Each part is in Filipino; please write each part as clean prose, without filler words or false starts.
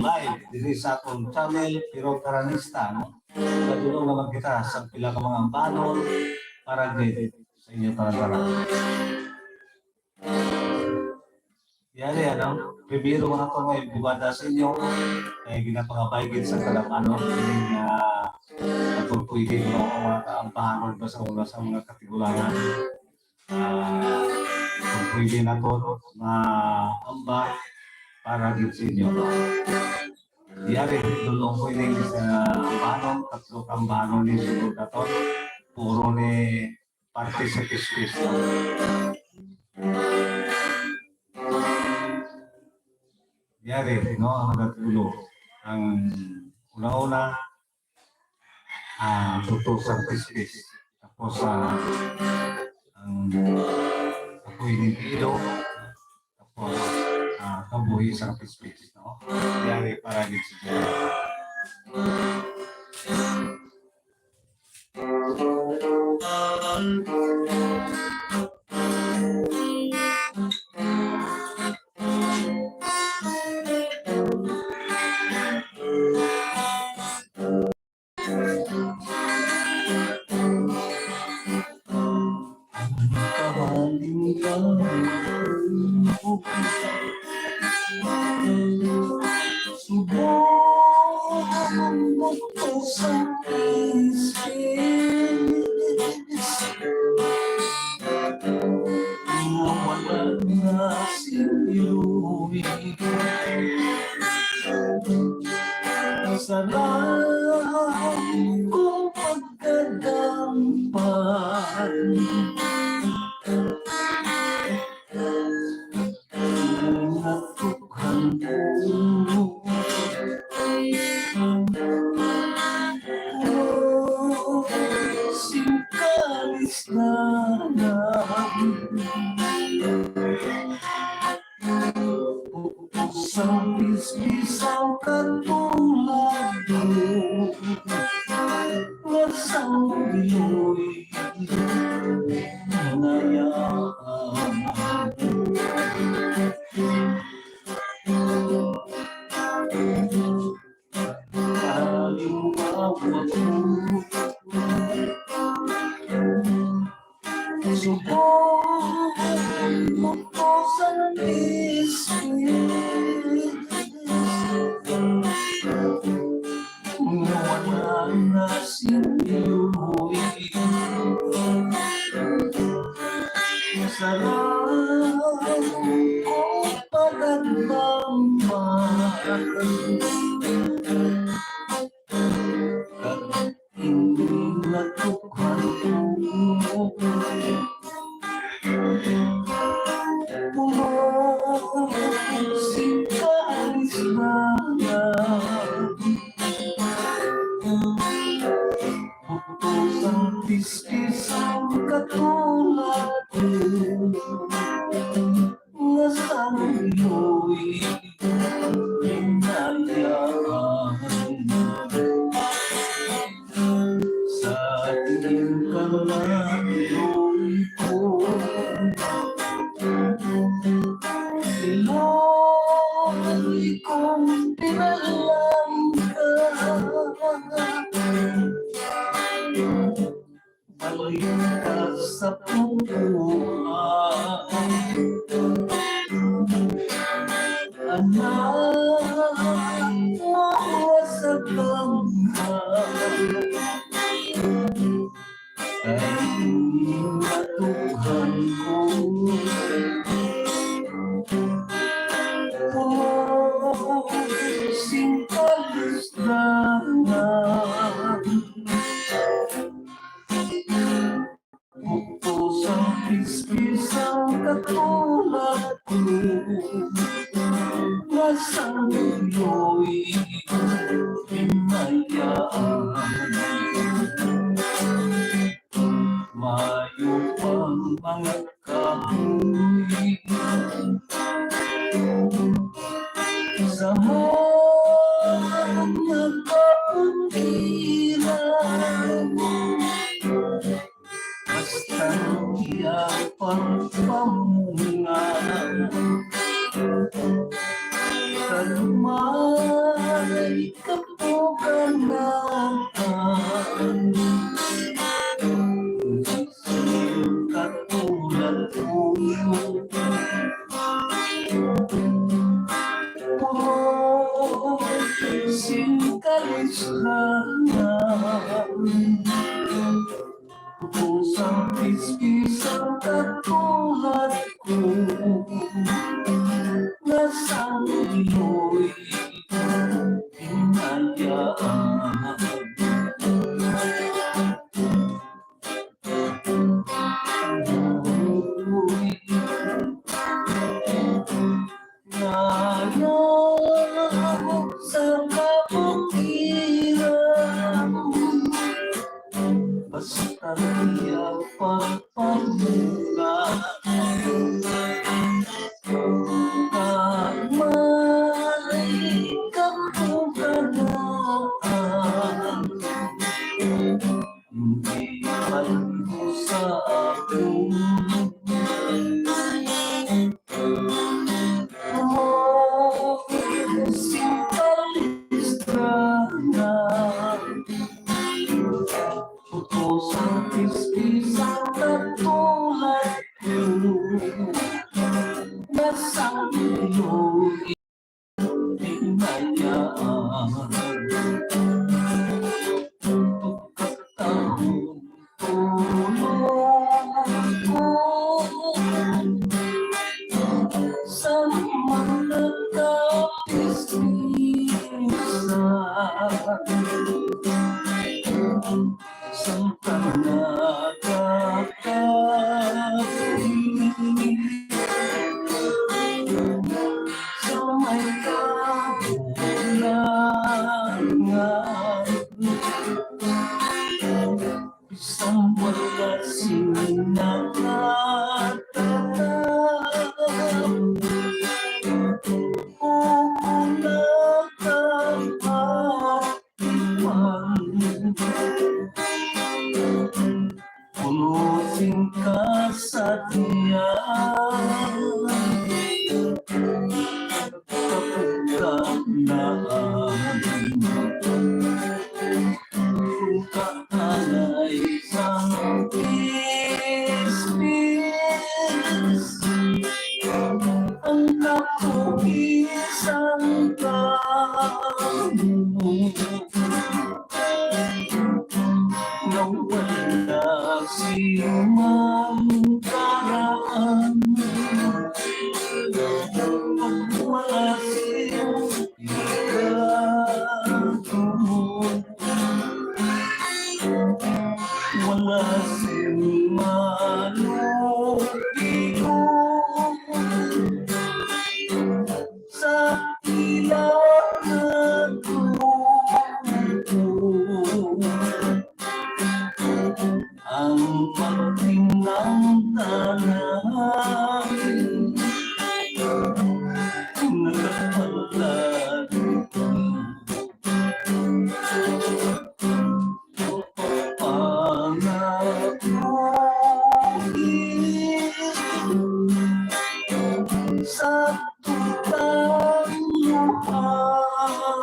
live diri sa akong channel pero karanista no. Kadulong naman kita sa pila ka mga banon para gid sa inyo para. Yari ano, primero mga ko may bugada sa inyo ay ginapangabaygid sa kalamano kining atong pwede mo mga kaampahanon ba sa mga katigulanan. Kung pwede na to na amba para gid sa inyo. Yari dulong pwede sa ambahanon, tatlo kang ambahanon ni sunod na to. Puro ni parte sa kiskis. Yari, no, ang nagatulo. Ang una-una, tuto sa kiskis. Tapos, ang apoy ng pilo. Tapos, kabuhi sa kiskis, no? Yari, para din siya. Sarang kong pagkadampan natukan mo singkalis na pusang bis-bisang katulad mo wasang biloy nanayaan aliwawag mo subong mo ko sa wala na sinuwi sarang kong pagandampan at hindi natukan mo singkalis na pusang tiskisang katulad nasang iyo'y hinayaan sa tingin ka lang iyo'y ko ilo'y kong pinalang balik ka sa pupuan anak mo sa bangka ay matuhan ko singkalis na pusang bis-bisang katulad ko nasang iyo'y hinayaan mayo pang mga kahoy sa mga kaundilan basta iyapang pamunga kalma singkalis pusang pis-pisang katulad ko nasang iyo'y hinayaan. Ngayon sa kabukiran basta niya pagpamuga at may kapuganan hindi man mo sa akin pusang pis-pisang katulad ko nasang iyo'y hinayaan. Pagkataon tulog ko sa mga kapis-pisa sang panagkakapiling sa may kabulangan isang wala sinakatatam pulusin ka sa tiyan kapagkanaan kung kaanay isang pis-pis ang nakuisang kamo nawala si Mankaraan wala siyang ikatulog wala siyang malupilog sa ilang ang pagtinang tanan nagpalad pangapuin sa tutang lupagan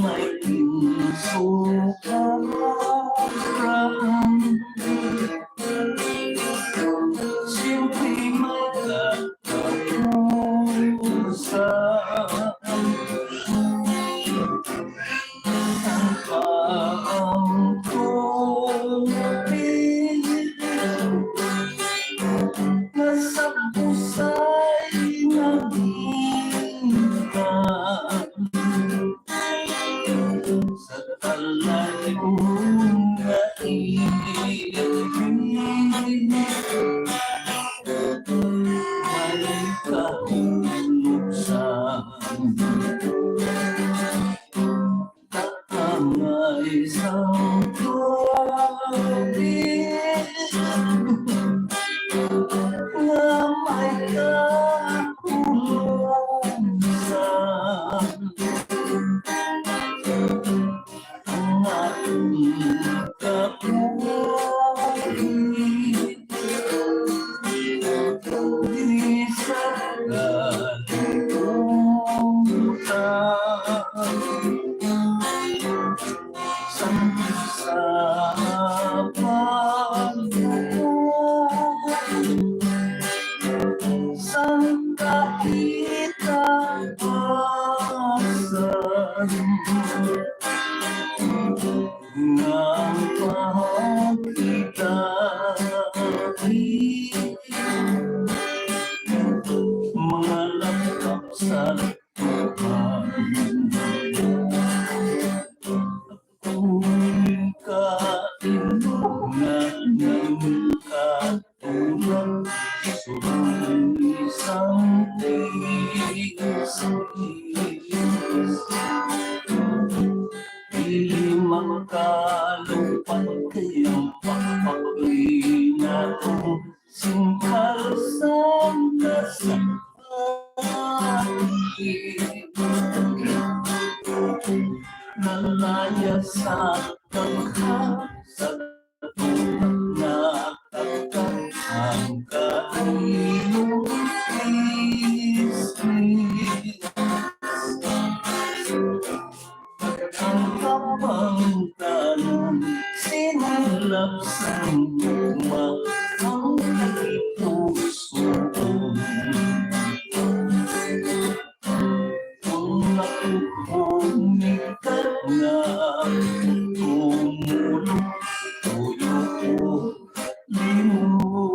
may insukaran simple magkakapusan ang paangkutin nasa pusay nagingkan sa talayong naibig may kahulusan kaangay isang tubig na may kahulusan ang ating kapulit di sa kaitaasan ng pagkitay mga lakap sa lupahan tuwing kainungan ng katulad sulang isang tiis di makalumpat kayang pagpaglinato singkal sa nasakit nalaya sa tangka sa tulad na takot ang kainong isip ang kapang tanong sinilap sa luma ang puso kung nakukumikat na tumulong tuyo ko limutun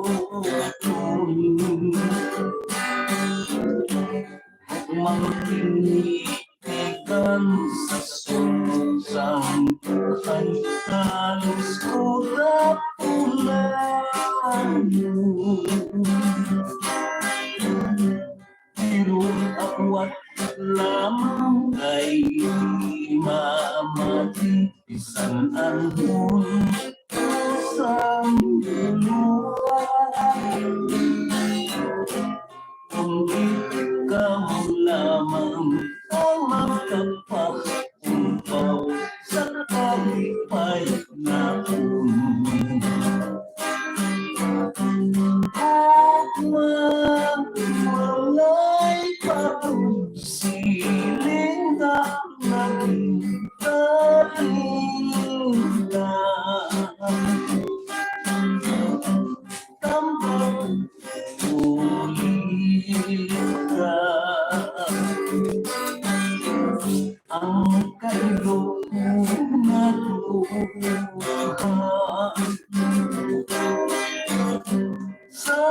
magtinitigan sa susang buhay halos ko na pulan pero awat lamang ay mamati isang anhon pusang luway kung ikaw lamang ang makapakumpaw sa kalipay na at mawalay pagsiling na naging talinga tambang ulit ka ang kailo na luha sa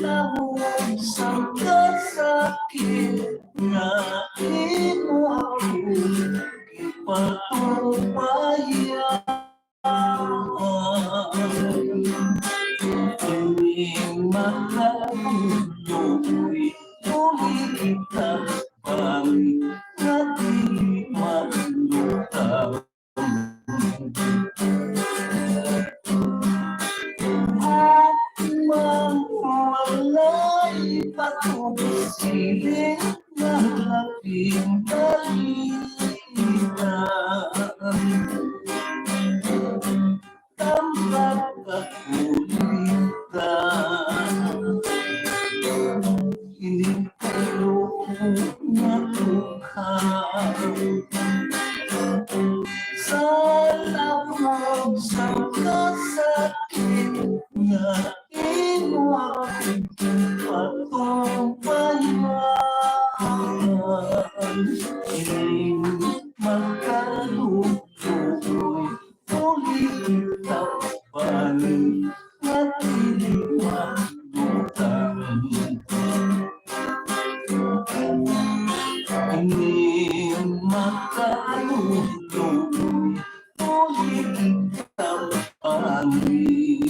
lahog sa kasakit nga imo ako ipatupayan ining makatuluy ulit kita balik na di malutang at mawalay patusiling na labing balikan tambak kakulitan ining kayo na tukha sa lamang sa kasakit nga imo patupayan ining magkalulukoy ulit kita balik na tilimalutan ining magkalulukoy ulit kita balik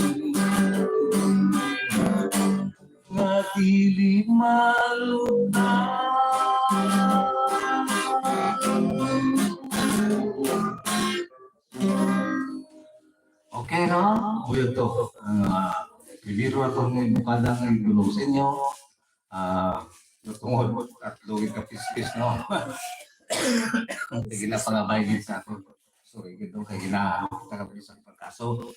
nga tilimalutan. Okay, no? O ito, bibiro ako ng mukada ng gulong sa inyo. Tungod at lugid ka pispis, no? Hindi na pangabayagin sa akin. Sorry, ito kay ginakabali sa pagkaso.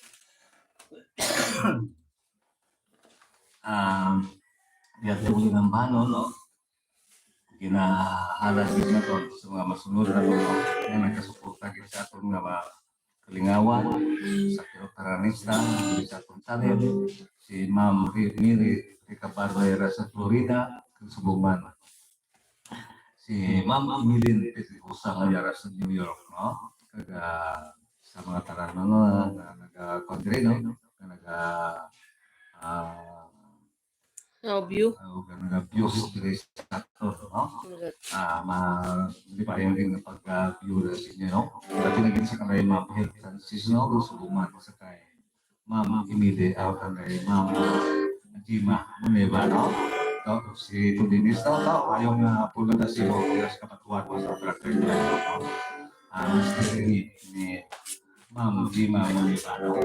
Biyag tuloy ng bano, no? Ginahalas din na to sa mga masunod na lupa na nagkasuporta sa atong mga kalingawan, sa Kirotaranista, sa atong channel, si Ma'am Miri Rica Barbera sa Florida, subuman. Si Ma'am Emilyn Peticosa nga yara sa New York, no? Kaga sa mga tanan na nag-country, no? Na view. nag-abuse diri sa actor, no? Di pa yung din pag-view na sa inyo, no? Dati naging sa kanay Ma'am Health Francis, no? Subuman sa kay Ma'am Emilyn, kanay Ma'am Jima Muneba, no? Si Tudinis daw, ayaw nga pulo na si Rojas kapatuan mo sa karakter niya. Mr. ni Ma'am Jima Muneba, no?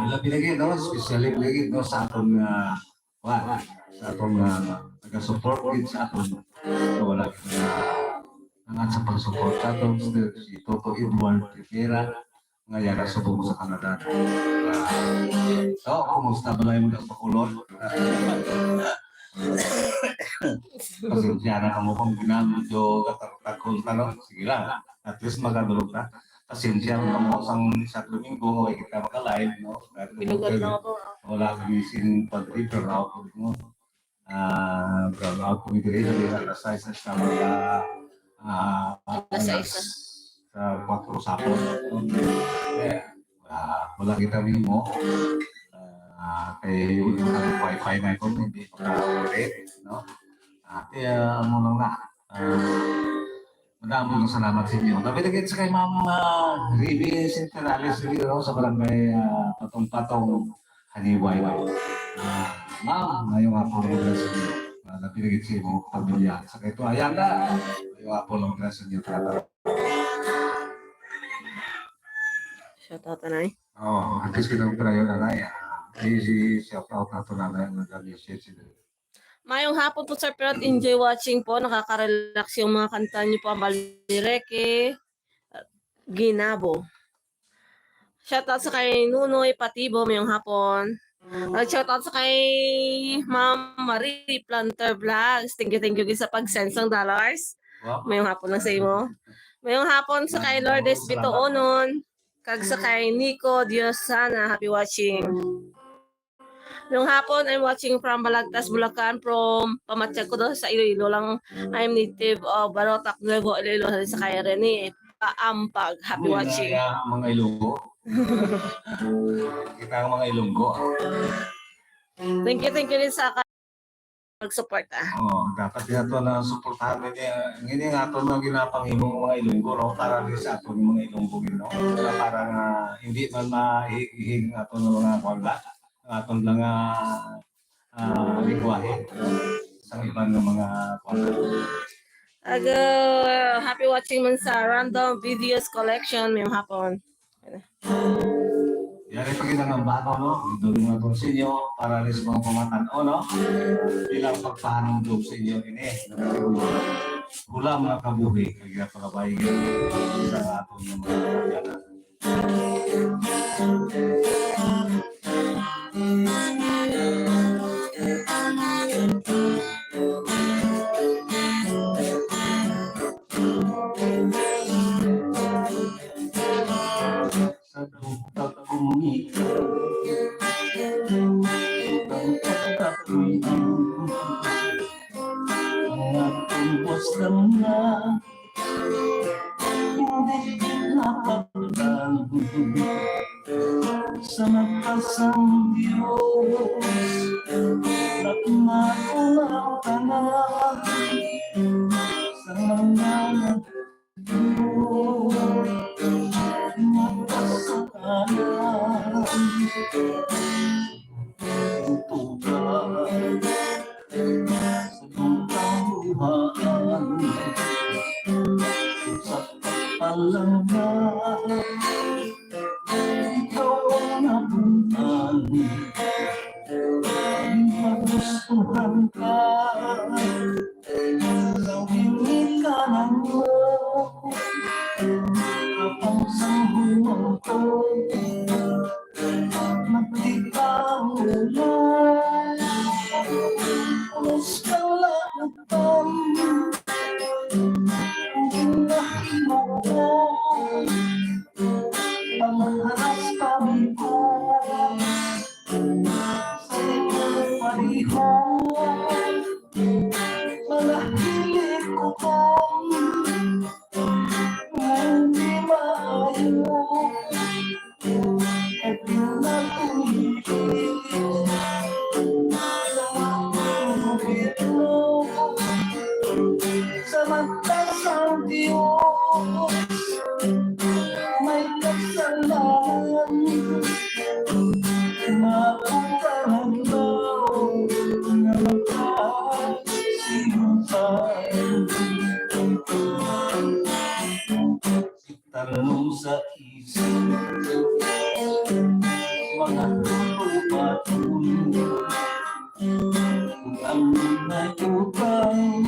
Labi lagi, no? Especially lagi, no? Sa atong sa atong taga-support din sa atong wala nangat sa pag-support sa atong si Toto Edward Rivera nga yara sa buong sa Canada. Kumusta ba lang yung mga pakulot? Pasensya na kamo kung ginamit yung katakol na, no? Sige lang, at least magadulog na. Pasensya na kamo sa Domingo, ay kita maka-live, no? Pinugot na ako. Wala kang isin pag-return out mo. Brown out ko dito sa alas 6 sa mga sa 4 sapon. Wala kita mo. Kay yung wifi na ito, hindi pa-rate, no? Kaya ano lang na. Madaming salamat sa inyo. Napilagay sa kay Ma'am Ribi Centrales sa barangay Patong-Patong Haniway. Ma'am, ngayong hapon ng sa inyo. Napilagay sa inyo pamilya. Sa kay ito, ayan na. Ngayong hapon ng sa inyo. Shout out, Anay. At least kitang prayo na Anay. Shout out na ito na nag-appreciate sila. Mayong hapon po, Sir Pero, enjoy watching po. Nakaka-relax yung mga kanta niyo po. Balireke, Ginabo. Shoutout sa kay Nunoy Patibo, mayong hapon. Shoutout sa kay Ma'am Marie Planter Vlogs. Thank you sa pag-send ng dollars. Mayong hapon lang sa imo. Mayong hapon sa kay Lourdes Bitoonon. Kag sa kay Nico Diosana. Happy watching. Yung hapon, I'm watching from Balagtas, Bulacan, from Pamatsyag ko doon sa Iloilo lang. I'm native of Barotac, Nuevo Iloilo, sa kaya Rene Paampag. Happy watching. Mga Ilonggo. Kita ang mga Ilonggo. Thank you rin sa pag-support. Dapat din ito na supportahan niya. Hindi nga ito na ginapangimong mga Ilonggo, no? Para rin sa ito ng mga Ilonggo, no? Para nga hindi man mahihig nga ito ng mga kwalba. Atong lang lingwahe sa ibang ng mga happy watching man sa Random Videos Collection ngayong hapon. Yari pa ng bato, no? Doon nga po sa inyo para rin sa mga pamatan-o, no? Bilang pagpahanong doon sa inyo ini. Hula mga kabuhi. Kaya pagkabay sa atong mga kagana. Sa dutak kumita ang pagkatuyo mga tumbos lang na hindi napagdan sa magpasang Diyos at makulang ka na sa mga magpasakalan tutugan sa pagkamuhaan sa pagpalanggan ikaw ang napuntan magustuhan ka gawin ka ng mo kapag sambuhan ko magdikaw ulan alas ka lakatan ginahimo ko pangharas kami ko sa iyong pariho mo sa mata ng Diyos may kasalanan maputahan daw na magkasimutan tanong sa isip mga lupa-tulog kung ang nagubang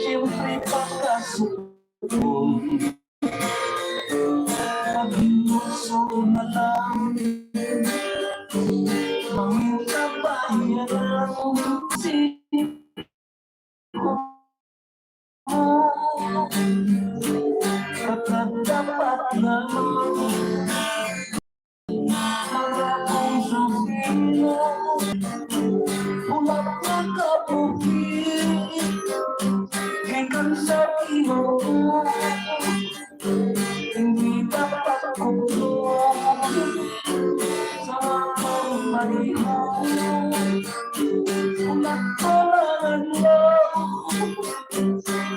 siyempre pagkasukong pag-inuso na lang maminta bayan si kapag dapat na maraming sumino ulap na kabukit ikan sa iyo hindi dapat kukulong sa pagmalihaw ulap ko lang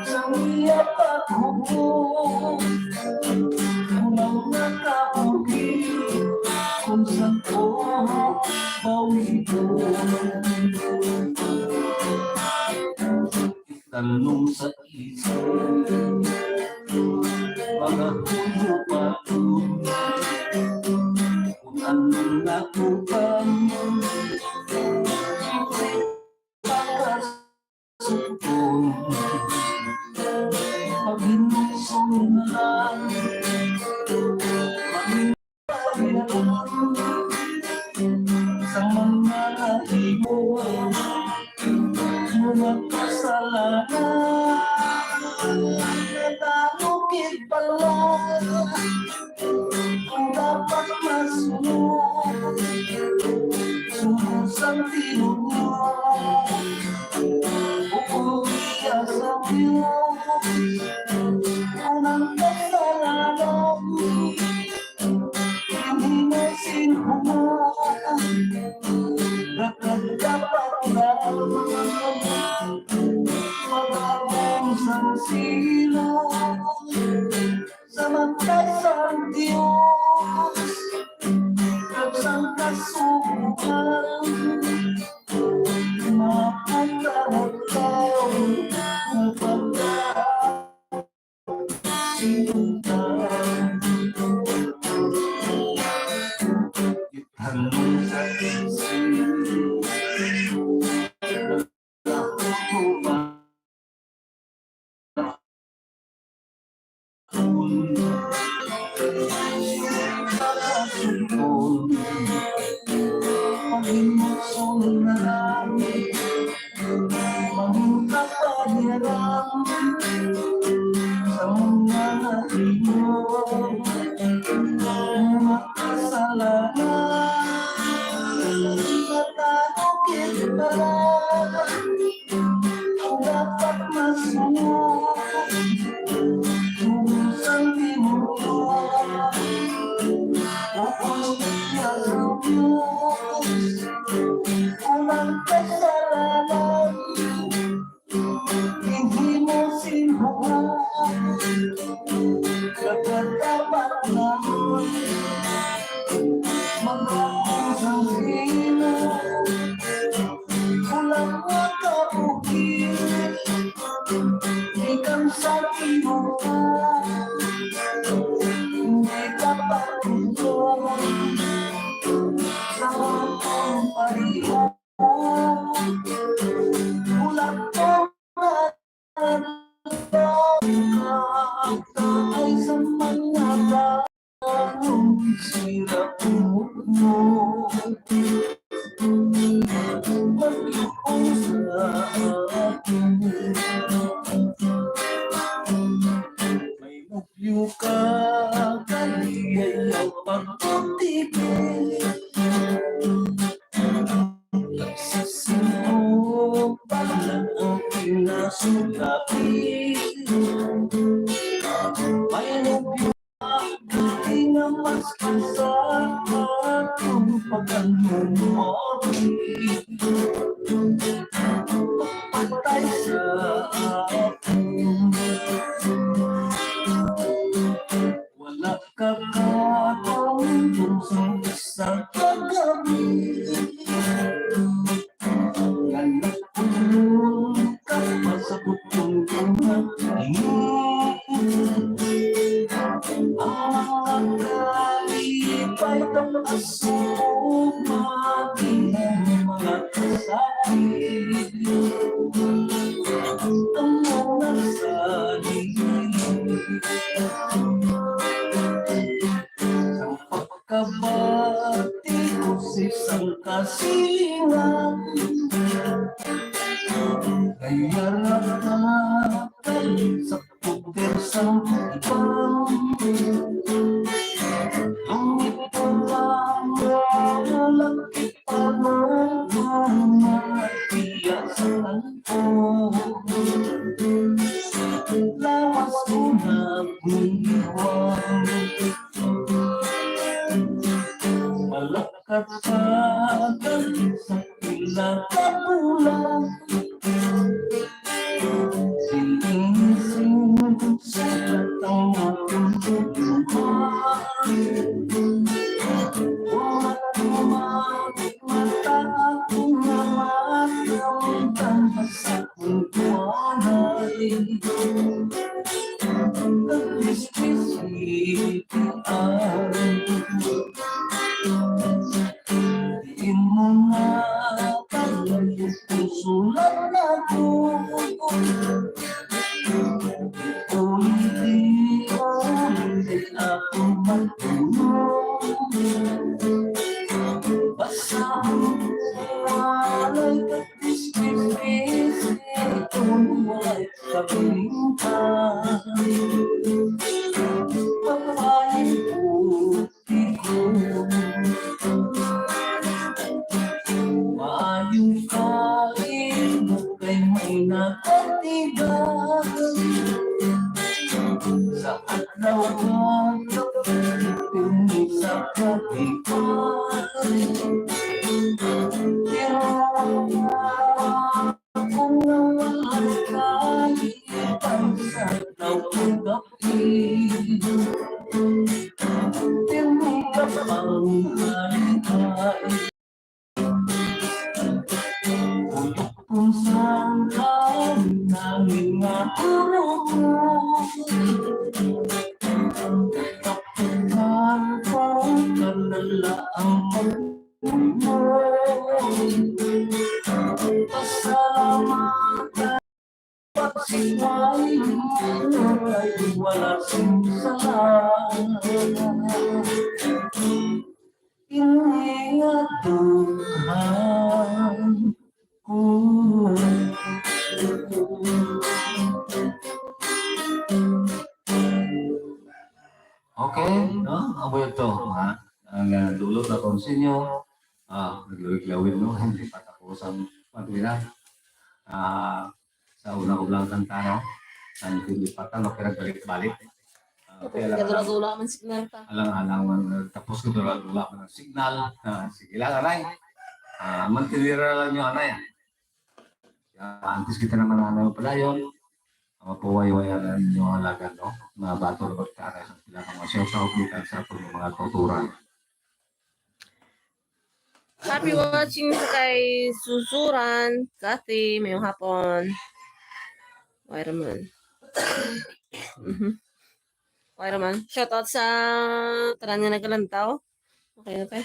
sa iya paghubong ulang nakaulit kung saan ko mawibong tanong sa isip mga hulupatong kung anong nakupang pagkasukong pag-inusong na lang sa mga hibo mga kasalanan natalukid pala kung dapat masunod sumusang tinunod uuwiya sa Diyos unang kasalanan hindi mo sinuhod dapat na magabong sa silo sa magkasang Diyos kapsang kasubukan mapagkakataw na pagkakasintan itanong sa isip pag-imusong na lang mamunta pa niyarang sa mga himo mga kasalanan natalukid pala kung dapat masunod sumusang tinunod uuwiya sa Diyos unang kasalanan hindi mo sinuhod kapag dapat na mag-akusang sino ulang makabukit ikan sa tinunod hindi dapat kukulong sa akong pariho ulang ko ay sa mga bagong sirap mo mag-iong sa akin may mugyo ka kaliyayaw pagputipin nagsasino pala ang pinasulapi may mugyo ka di na mas kasama kung pagkanumori yaratan sa puder sa ibang lumito lang malaki pa naman matiyasan ko lawas ko na bumiwang malakat pa sa pinakabulan sinising sa latang aking buwan tumawag mata akong namatawag sa kuntuanay nagbispisipian diin mo na talagang puso lang ako ulit ako magtulog basta walay kapispis kung walay kabintan papayin puti ko maayong kain kay may nakatibag sa adlaw tumi sa kapipan kung nawala kahitan sa adlaw kong gabi tumi ka pang halikain kung saan ka namin nga tulog kapunan ko kalala ang pag-uwi pasalamat pagsiway ay wala simsalan ingat Tuhan okay, no? Abo ito, ha? Ang dulot na konsinyo, naglawin-lawin, no? Hindi patapusan pagwira. Sa una ko lang kanta, no? Ang hindi patan, no? Kaya balik-balik. Kadula-dula man signal ta. Alang-alang, tapos ko dula-dula man ng signal. Sige lang, anay. Mantinira lang nyo, anay. Antes kita naman ano pala yun, mapuway-wayan yung halaga, no? Mga bato na pagkara sa sila ng mga siyaw-siyaw sa itong mga tuturan. Happy watching sa kay Susuran, Kathy, mayong hapon. Wairaman. Wairaman. Shoutout sa tanan niya nagalantaw. Okay na pa.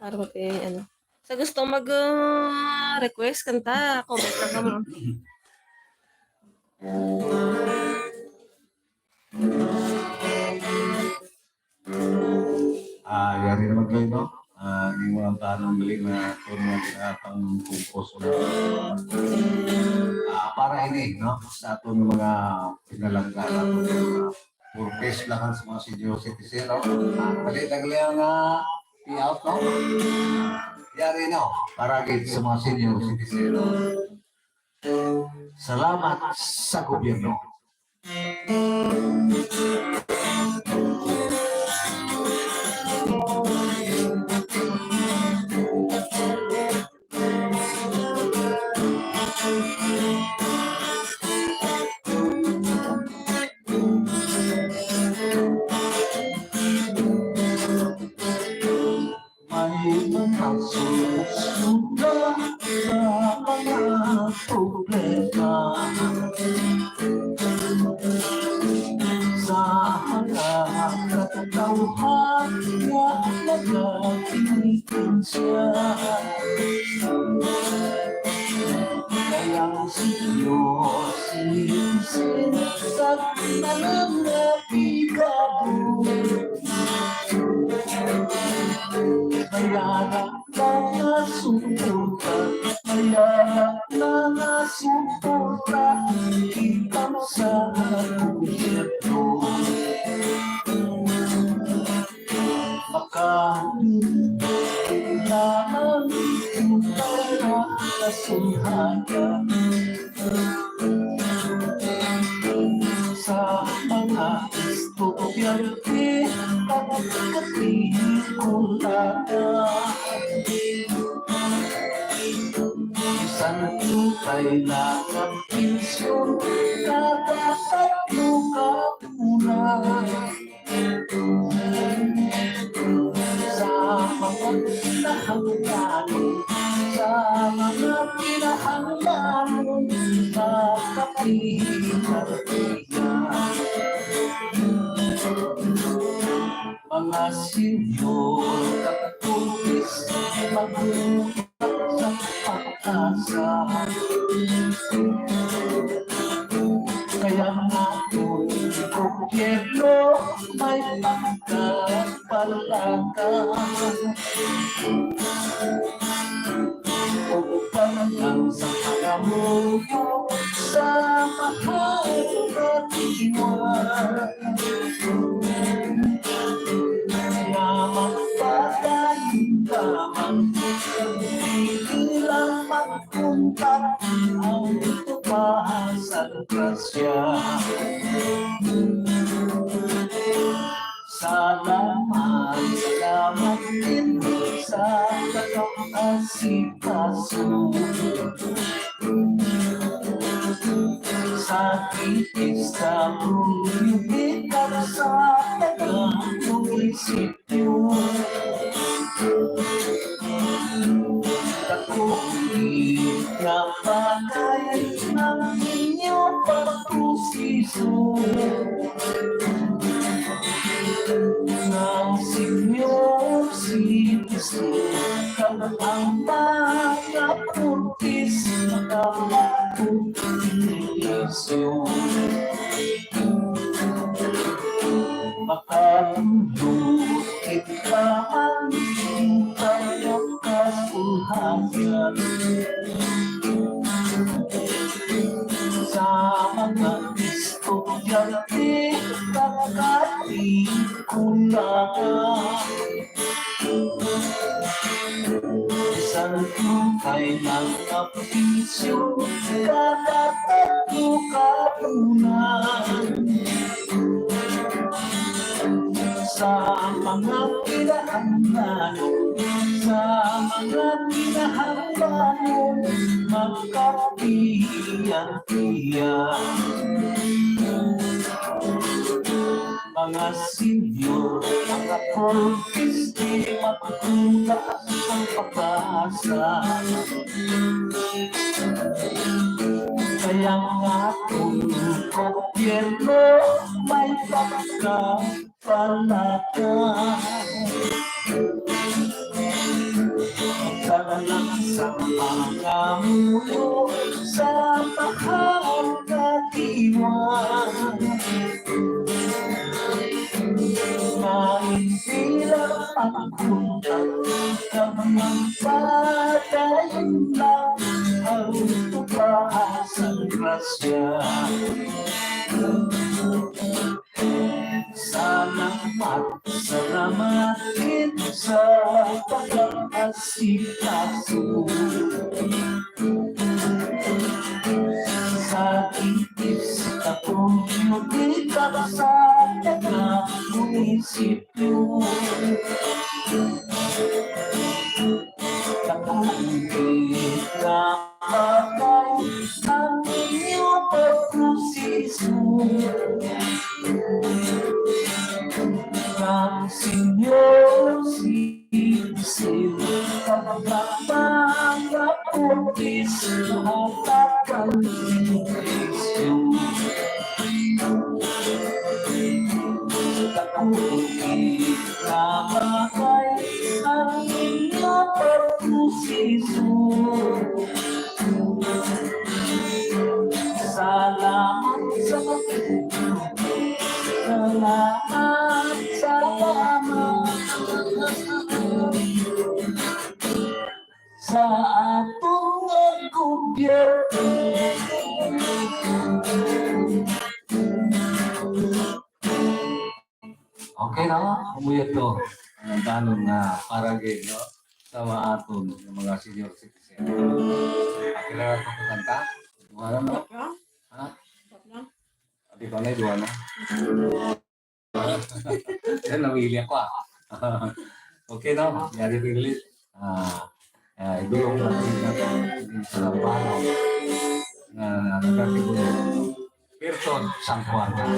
Para pati, ano. Sa gusto mag-request kanta, comment lang ka mo. Yari naman kayo, no? Hindi mo ang tanong galing na kung pang kumpos para ini, no? Sa itong mga pinalangga na purpose lang sa mga senior citizen, no? Balik-tagli ang i-out, no? Yari, no? Para sa mga senior citizen, no? Salamat sa gobyerno. May mga susunod sa mga problema sa mga katauhan na nagaginitin siya. Kaya si Diyos sinisag na nangapigado. Kaya na nasusunod, kaya na suporta kita sa gobyerno. Baka kailangan yung pera na sulhaya sa mga estudyante pagkatikulata. Isang kailangan pensyon kada 3 kabulan. Sa mga pinahangganan, sa mga pinahangganan, makapinartigan. Mga senyor katulis, mag-utak sa pag-asa. Kaya nga kung gobyerno may pagkapalaga upang lang sa pangamuyo sa mahal na diwan. Kaya magpadayin lamang, hindi lang magpunta ang tumahasan grasya. Salamat din sa pag-asikaso, sa tiis sa pumibigay sa taga-munisipyo. Takulit na bagay ng inyong pagpusiso ng senyor citizen, ang mga puntis na mapunisyo. Makatulukit ka man tayo kasulhayan sa mga estudyante pagkatikulaan. Isang kailang kapisyo kada 3 kabulan. Sa mga pinahangganan, sa mga pinahangganan, magkapiyan-piyan. Mga senyor, mga politisti, matutulas ang pag-asa. Kaya nga kung gobyerno may pagkapalaga, magkalalang sa mga mulo sa mahal na diwan. Mainsilang pagkuntat ng mga patayin lang ang tumahasan grasya. Salamatin sa pag-asikaso, sa itis na komunidad sa taga-munisipyo. Takulit na bagay ang inyong pagpusiso ng senyor citizen, mga puntis at pagkalisyo. Takulit na bagay ang inyong pagpusiso. Salamat sa sa atong gobyerno. umuyot to. Ang tanong na paragay, no? Sa mga aton, yung mga senior citizen. Pakilala ko kanta? Duha na, no? Ha? Di ba na, duha na? Yan, nawili ako ah. Okay, no? Yari pilit. Idulong natin sa pano na nagkakigulo. Person, sangkwarta.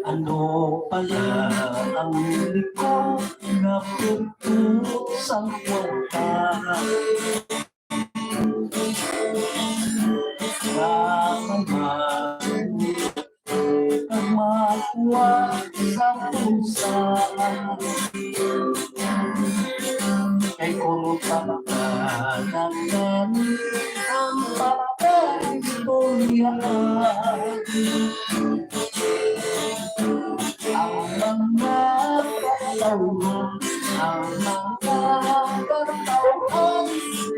Ano pala ang liko na puto sangkwarta? Makuha sa pusa kay kurupagkanagan ang pagkaistorya ang mga katawan ang mga katawan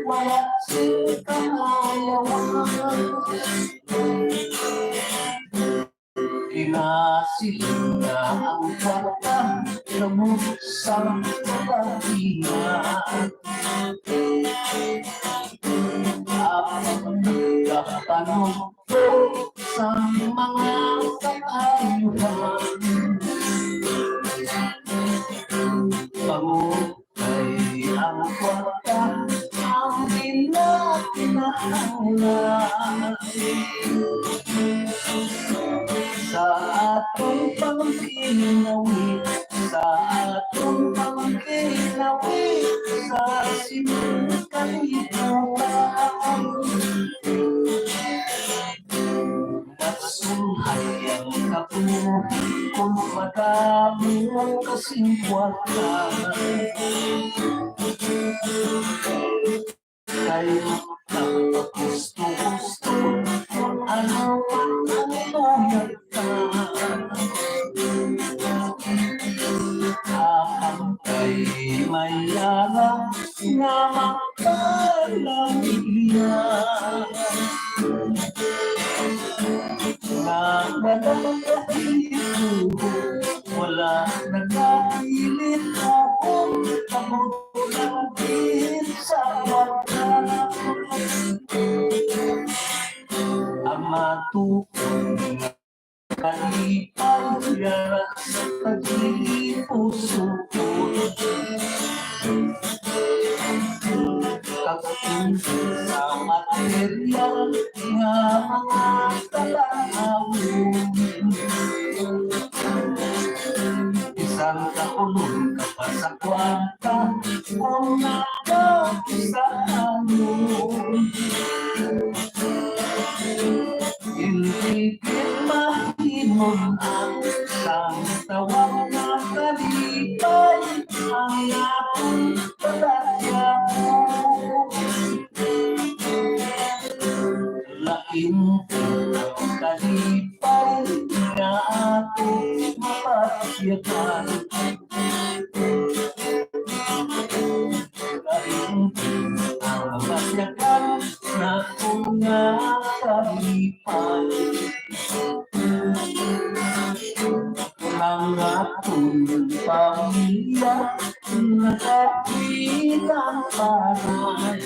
wala si kahayawan Kinasiling na ang kwarta Lamok sa kalahiyan Ang nagkatanong ko sa mga kaayuhan Pangukay ang kwarta Ang pinakinahangan sa atong pangkinawi, sa atong pangkinawi, sa sinukalituan. Nasunhay ang kapunuhan kung madami ang kasingwatan. Kayo gusto kung ano ang tuyag ka. Akang kay mayala nga makalangiya. Nga walang kahito, wala nagkakilit ako, kamot lang din sa wala. Ang matukong kalipaya sa pag-ipuso ko. Kapunti sa material nga mga kalahawin. Isang kaulong ka pa sa kwarta kung nakapisa ano. Hindi mahimon ang isang tawag na kalipay ang akong palatya mo. Lain ang kalipay na ating mapasyakan. Lain ang mapasyakan na kung nga kalipay. Ang atong pamilya nakapilang paray.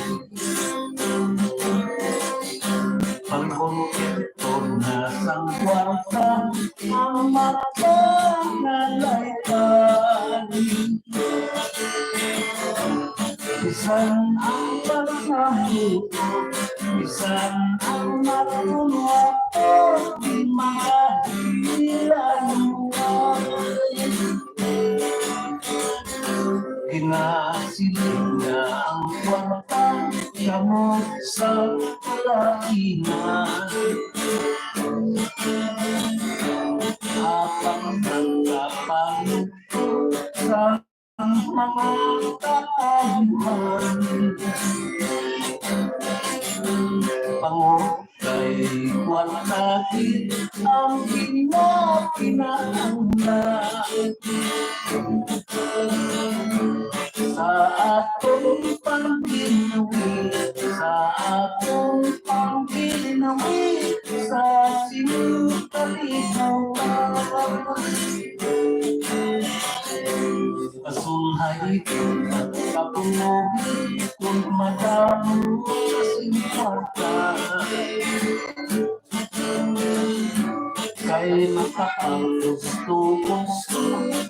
Pangkontekto na sang kwarta ang mapangalaykan. Bisan ang pagsaho, bisan ang matulwa o di mga hilaluan. Kinasiling na ang kwarta kamot sa kalahinan. Apang nagkapaluto sa mga kaayuhan. Pangukay buwan natin ang pinahanglan. Sa atong panginawi, sa atong panginawi, sa sinutaligawan. Kasulhay at kapunubi kung madamo sa simpata. Kay makakagusto-gusto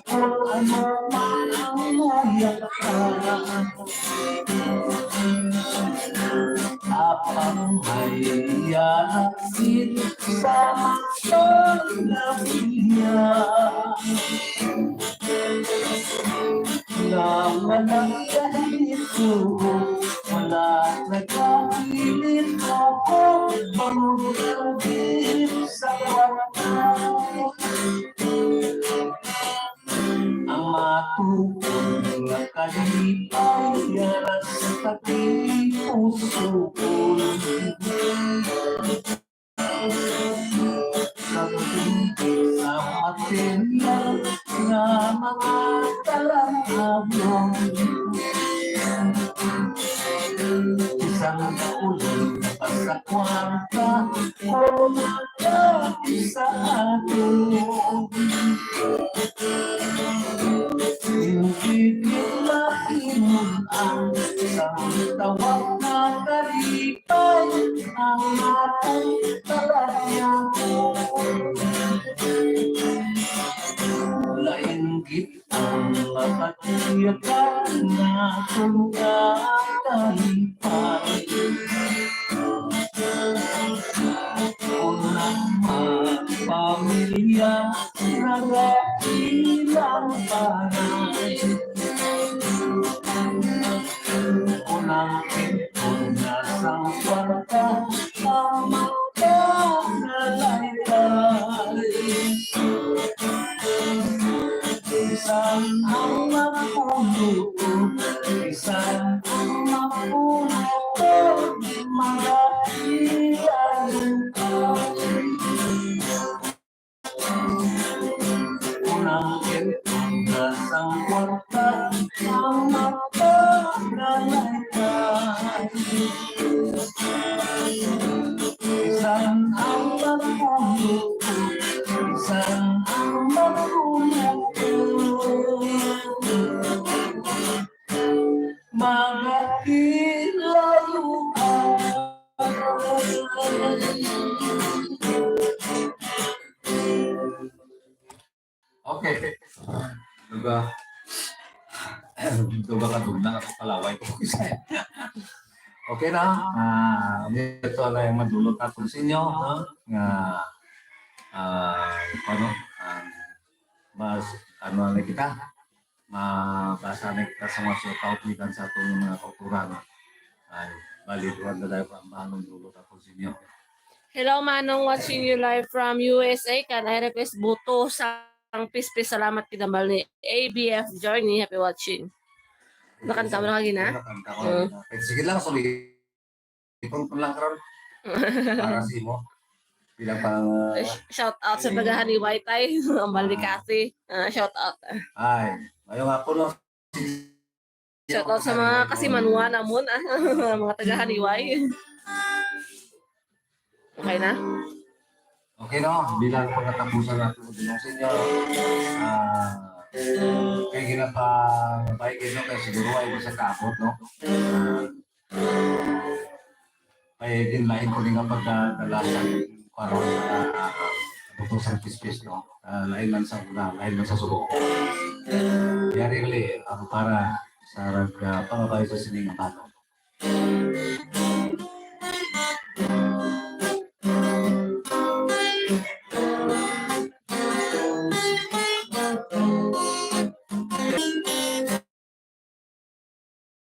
kung ano man ang mayakap. Apang mayayasin sa magpaglabiya. Na walang ganito, wala nagkakilit ako, pangulagin sa kwarta. Ang matukong na kalipay, yaras sa pati-puso ko. Pagtingin sa material na mga talangayon. Isang ulan na pasakwarta o magkati sa atin. Hindi kinakimulan sa tawag na kalipay ang ating talangayon. Lainggit ang mapatiyakan na kalipay. Unang magpamilya, nag-ilang panay. Unang pinunasang kwarta, ang magkakalaykay. Isang ang mapunuto, isang ang mapunuto, mga iyan ko. Unang pinunasang kwarta, ang magkakalaykay. Isang ang mapunuto, isang ang mapunuto, okay. Duga. Duga ka doon na ako kalaway ko. Okay na. Ito na yung madulot natin sa inyo. Mas ano na kita. Mabasa na kita sa mga shoutout nitan sa itong mga kauturan. Ay, balituan na dahil ang manong dulot ako sa inyo. Hello, Manong, watching you live from USA. Can I request buto sa pispis? Salamat kinambal ni ABF Journey. Happy watching. Nakanta mo na kagina? Nakanta ko na. Sige lang, sorry. Ipon lang karon. Para si mo. Bilang pang... Shout out sa Bagahaniway tayo. Ang Balikasi. Shout out. Ay, ayaw nga po no. Shout out sa mga kasimanwa namon. Mga Tagahaniway. Okay na? Okay no, bilang pagkatapusan natin mo din sa inyo. Kaya ginapang paigin no, kaya siguro ay sa kapot no. Paigin lain ko rin ang pagkadalasan para sa utusan pispis no. Lain man sa una, lain man sa subo. Yari uli, para sa pangabay sa sining pato.